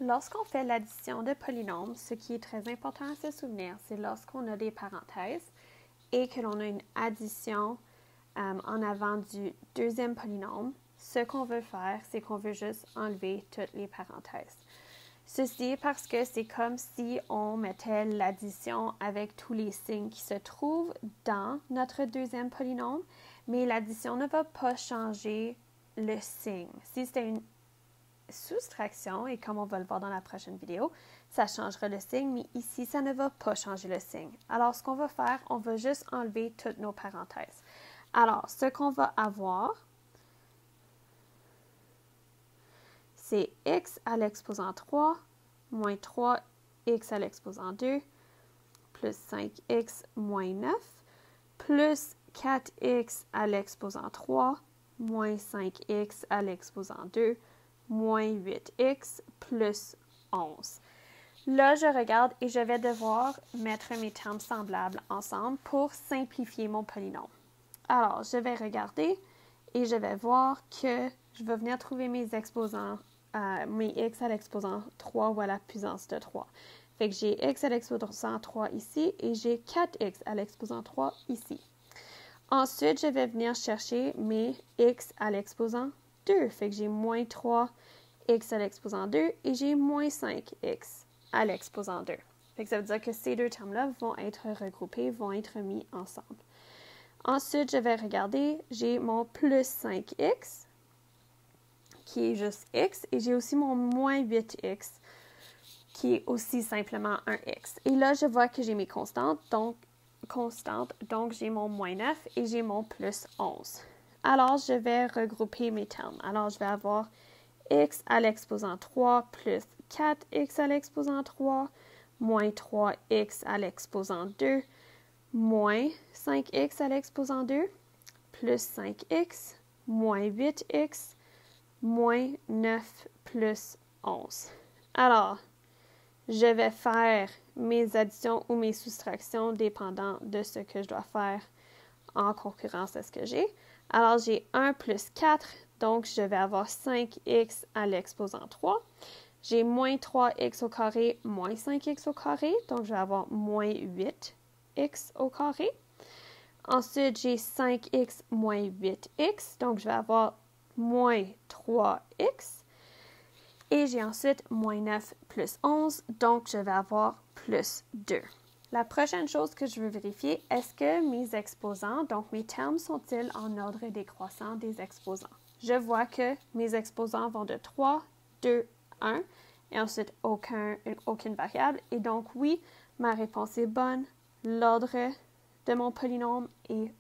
Lorsqu'on fait l'addition de polynômes, ce qui est très important à se souvenir, c'est lorsqu'on a des parenthèses et que l'on a une addition en avant du deuxième polynôme, ce qu'on veut faire, c'est qu'on veut juste enlever toutes les parenthèses. Ceci parce que c'est comme si on mettait l'addition avec tous les signes qui se trouvent dans notre deuxième polynôme, mais l'addition ne va pas changer le signe. Si c'était une soustraction, et comme on va le voir dans la prochaine vidéo, ça changera le signe, mais ici, ça ne va pas changer le signe. Alors, ce qu'on va faire, on va juste enlever toutes nos parenthèses. Alors, ce qu'on va avoir, c'est x à l'exposant 3 moins 3x à l'exposant 2 plus 5x moins 9 plus 4x à l'exposant 3 moins 5x à l'exposant 2 moins 8x plus 11. Là, je regarde et je vais devoir mettre mes termes semblables ensemble pour simplifier mon polynôme. Alors, je vais regarder et je vais voir que je vais venir trouver mes exposants, mes x à l'exposant 3 ou à la puissance de 3. Fait que j'ai x à l'exposant 3 ici et j'ai 4x à l'exposant 3 ici. Ensuite, je vais venir chercher mes x à l'exposant 2. Fait que j'ai moins 3x à l'exposant 2 et j'ai moins 5x à l'exposant 2. Fait que ça veut dire que ces deux termes-là vont être regroupés, vont être mis ensemble. Ensuite, je vais regarder, j'ai mon plus 5x, qui est juste x, et j'ai aussi mon moins 8x, qui est aussi simplement un x. Et là, je vois que j'ai mes constantes, donc j'ai mon moins 9 et j'ai mon plus 11. Alors, je vais regrouper mes termes. Alors, je vais avoir x à l'exposant 3 plus 4x à l'exposant 3, moins 3x à l'exposant 2, moins 5x à l'exposant 2, plus 5x, moins 8x, moins 9 plus 11. Alors, je vais faire mes additions ou mes soustractions dépendant de ce que je dois faire en concurrence à ce que j'ai. Alors, j'ai 1 plus 4, donc je vais avoir 5x à l'exposant 3. J'ai moins 3x au carré, moins 5x au carré, donc je vais avoir moins 8x au carré. Ensuite, j'ai 5x moins 8x, donc je vais avoir moins 3x. Et j'ai ensuite moins 9 plus 11, donc je vais avoir plus 2. La prochaine chose que je veux vérifier, est-ce que mes exposants, donc mes termes, sont-ils en ordre décroissant des exposants? Je vois que mes exposants vont de 3, 2, 1, et ensuite aucune variable. Et donc oui, ma réponse est bonne. L'ordre de mon polynôme est